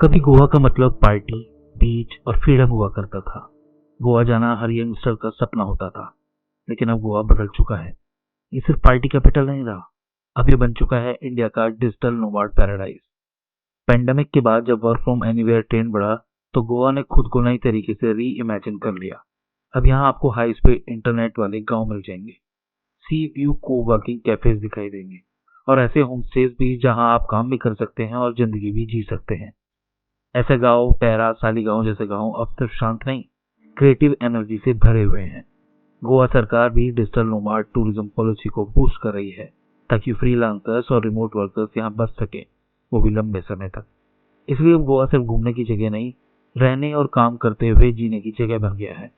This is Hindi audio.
कभी गोवा का मतलब पार्टी, बीच और फ्रीडम हुआ करता था। गोवा जाना हर यंगस्टर का सपना होता था। लेकिन अब गोवा बदल चुका है। ये सिर्फ पार्टी कैपिटल नहीं रहा, अब ये बन चुका है इंडिया का डिजिटल नोमैड पैराडाइज। पेंडेमिक के बाद जब वर्क फ्रॉम एनीवेयर ट्रेंड बढ़ा, तो गोवा ने खुद को नई तरीके से री इमेजिन कर लिया। अब यहाँ आपको हाई स्पीड इंटरनेट वाले गांव मिल जाएंगे, सी व्यू को वर्किंग कैफेज दिखाई देंगे और ऐसे होम स्टेज भी जहां आप काम भी कर सकते हैं और जिंदगी भी जी सकते हैं। ऐसे गांव, पैरा, सालीगांव जैसे गांव अब सिर्फ शांत नहीं, क्रिएटिव एनर्जी से भरे हुए हैं। गोवा सरकार भी डिजिटल नोमाड टूरिज्म पॉलिसी को बूस्ट कर रही है, ताकि फ्रीलांसर्स और रिमोट वर्कर्स यहाँ बस सके, वो भी लंबे समय तक। इसलिए अब गोवा सिर्फ घूमने की जगह नहीं, रहने और काम करते हुए जीने की जगह बन गया है।